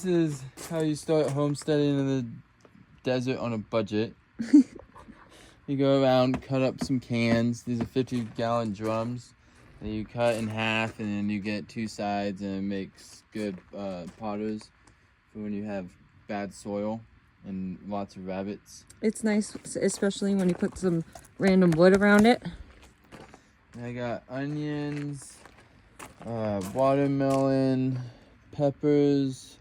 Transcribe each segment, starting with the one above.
This is how you start homesteading in the desert on a budget. You go around, cut up some cans. These are 50-gallon drums that you cut in half, and then you get two sides, and it makes good potters for when you have bad soil and lots of rabbits. It's nice, especially when you put some random wood around it. I got onions, watermelon, peppers.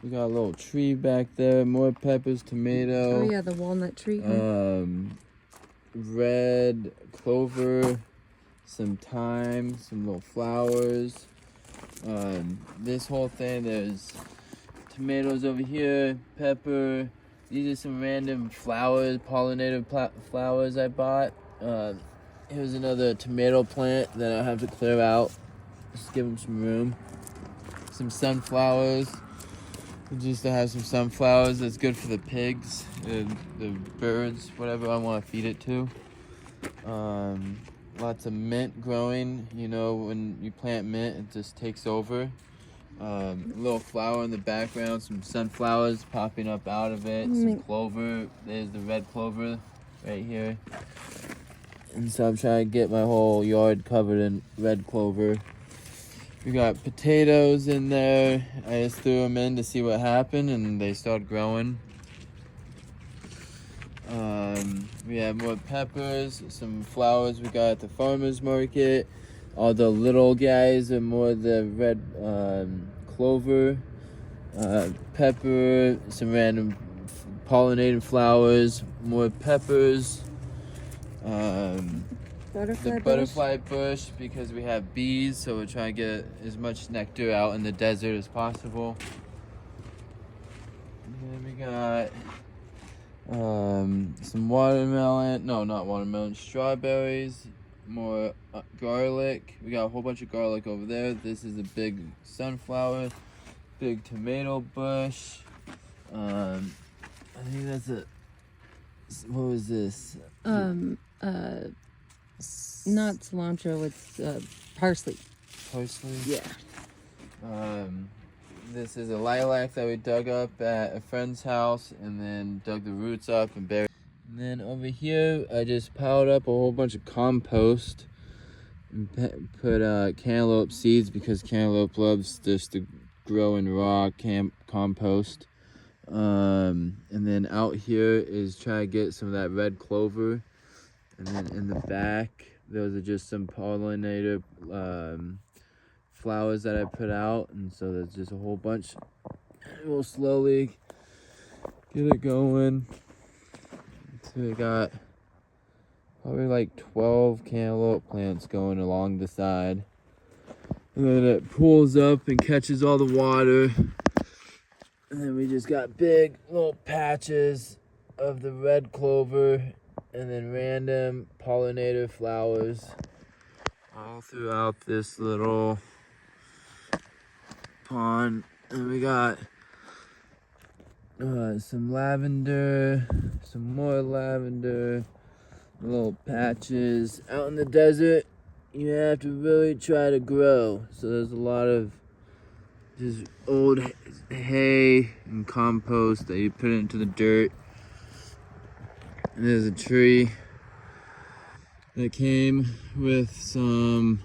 We got a little tree back there, more peppers, tomato. Oh yeah, the walnut tree. Red clover, some thyme, some little flowers. This whole thing, there's tomatoes over here, pepper. These are some random flowers, pollinated flowers I bought. Here's another tomato plant that I have to clear out. Just give them some room. Some sunflowers. Just to have some sunflowers. That's good for the pigs, the birds, whatever I want to feed it to. Lots of mint growing. You know, when you plant mint, it just takes over. A little flower in the background, some sunflowers popping up out of it, some clover. There's the red clover right here. And so I'm trying to get my whole yard covered in red clover. We got potatoes in there. I just threw them in to see what happened, and they started growing. We have more peppers, some flowers we got at the farmer's market. All the little guys are more the red clover, pepper, some random pollinated flowers, more peppers. The butterfly bush, because we have bees, so we're trying to get as much nectar out in the desert as possible. And then we got some watermelon, no, not watermelon, strawberries, more garlic. We got a whole bunch of garlic over there. This is a big sunflower, big tomato bush. I think that's what was this? Not cilantro, it's parsley. Parsley? Yeah. This is a lilac that we dug up at a friend's house and then dug the roots up and buried. And then over here, I just piled up a whole bunch of compost and put cantaloupe seeds, because cantaloupe loves just to grow in raw compost. And then out here is try to get some of that red clover. And then in the back, those are just some pollinator flowers that I put out. And so there's just a whole bunch. We'll slowly get it going. So we got probably like 12 cantaloupe plants going along the side. And then it pulls up and catches all the water. And then we just got big little patches of the red clover, and then random pollinator flowers all throughout this little pond. And we got some lavender, some more lavender, little patches. Out in the desert, you have to really try to grow. So there's a lot of just old hay and compost that you put into the dirt. And there's a tree that came with some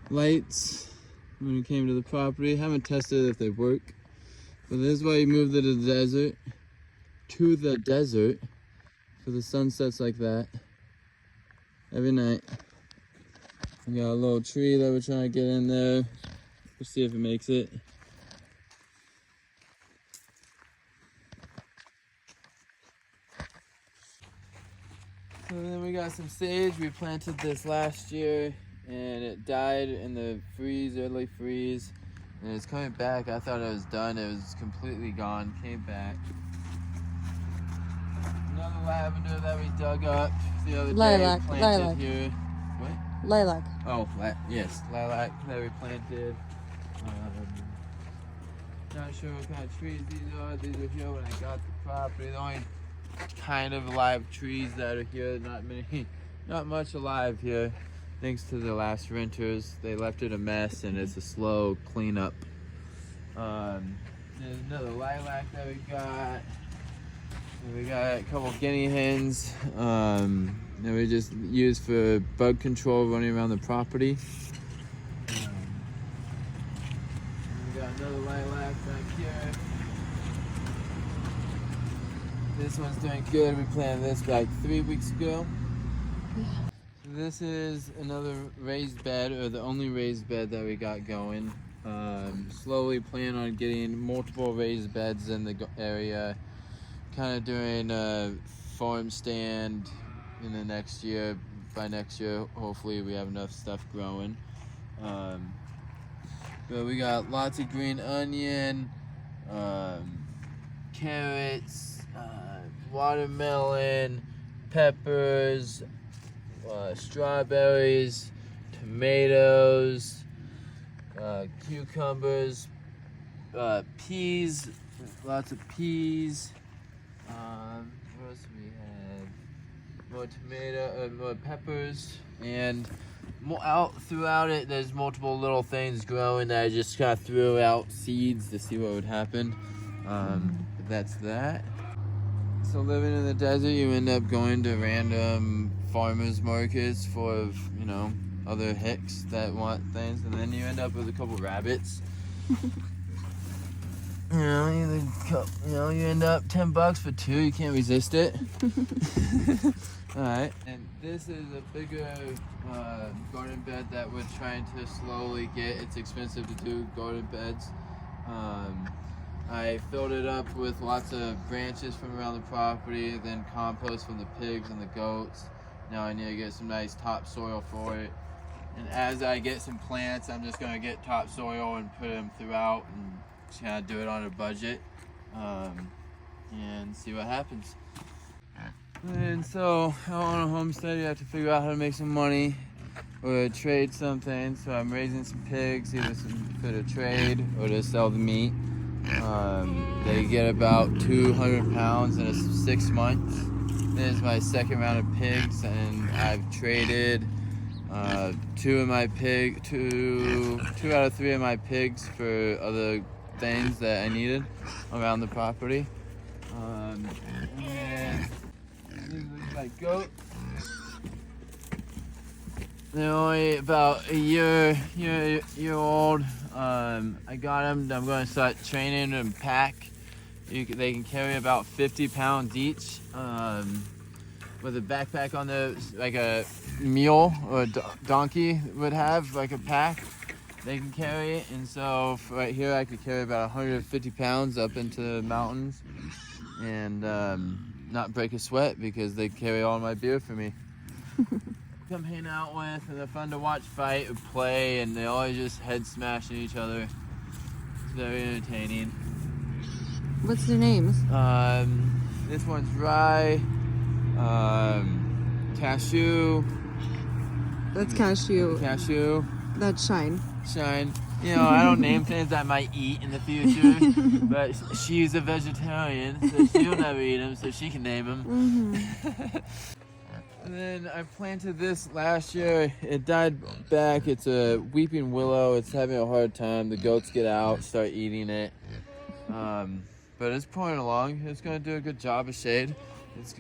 lights when we came to the property. Haven't tested if they work, but this is why you moved to the desert, for the sunsets like that every night. We got a little tree that we're trying to get in there. We'll see if it makes it. So then we got some sage. We planted this last year and it died in the early freeze. And it's coming back. I thought it was done. It was completely gone. Came back. Another lavender that we dug up the other day. Planted here. What? Lilac. Oh, yes, lilac that we planted. Not sure what kind of trees these are. These are here when I got the property. The only kind of live trees that are here. Not much alive here. Thanks to the last renters. They left it a mess and it's a slow cleanup. There's another lilac that we got. And we got a couple guinea hens that we just use for bug control running around the property. We got another lilac back here. This one's doing good. We planted this like 3 weeks ago. Yeah. This is another raised bed, or the only raised bed that we got going. Slowly plan on getting multiple raised beds in the area. Kind of doing a farm stand in the next year. By next year, hopefully we have enough stuff growing. But we got lots of green onion, carrots, watermelon, peppers, strawberries, tomatoes, cucumbers, peas, lots of peas. What else do we have? More peppers, and out throughout it, there's multiple little things growing that I just kind of threw out seeds to see what would happen. But that's that. So living in the desert, you end up going to random farmers markets full of, other hicks that want things, and then you end up with a couple rabbits. You end up $10 for two. You can't resist it. All right, and this is a bigger garden bed that we're trying to slowly get. It's expensive to do garden beds. I filled it up with lots of branches from around the property, then compost from the pigs and the goats. Now I need to get some nice topsoil for it. And as I get some plants, I'm just going to get topsoil and put them throughout and just kind of do it on a budget and see what happens. And so on a homestead, you have to figure out how to make some money or trade something. So I'm raising some pigs, either for the trade or to sell the meat. They get about 200 pounds in 6 months. This is my second round of pigs, and I've traded two out of 3 of my pigs for other things that I needed around the property. And these are my goats. They're only about a year old. I got them. I'm going to start training them to pack. They can carry about 50 pounds each. With a backpack on like a mule or a donkey would have, like a pack. They can carry it, and so right here I could carry about 150 pounds up into the mountains and not break a sweat because they carry all my beer for me. Come hang out with, and they're fun to watch fight or play, and they always just head smashing each other. It's very entertaining. What's their names? This one's Rye, Cashew. That's Cashew. Cashew. That's Shine. Shine. I don't name things I might eat in the future, but she's a vegetarian, so she'll never eat them, so she can name them. Mm-hmm. And then I planted this last year. It died back. It's a weeping willow. It's having a hard time. The goats get out, start eating it. But it's pulling along. It's going to do a good job of shade. It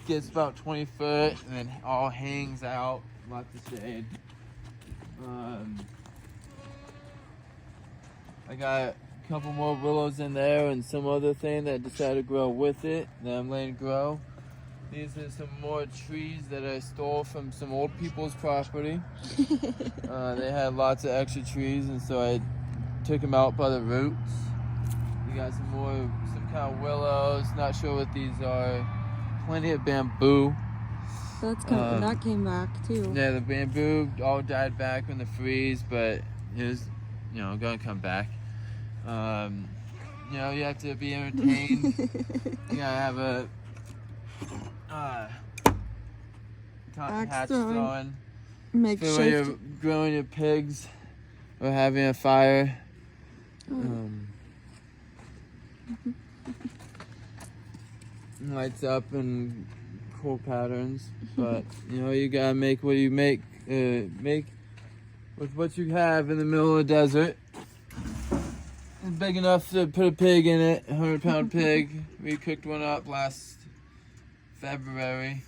gets about 20 foot and then all hangs out. Lots of shade. I got a couple more willows in there and some other thing that I decided to grow with it that I'm letting grow. These are some more trees that I stole from some old people's property. They had lots of extra trees, and so I took them out by the roots. You got some kind of willows. Not sure what these are. Plenty of bamboo. That came back too. Yeah, the bamboo all died back in the freeze, but it was, gonna come back. You have to be entertained. You gotta have a hatch throwing. Makeshift. When you're growing your pigs or having a fire. Lights up and cool patterns, but you gotta make what you make with what you have in the middle of the desert. And big enough to put a pig in it. 100-pound pig. We cooked one up last February.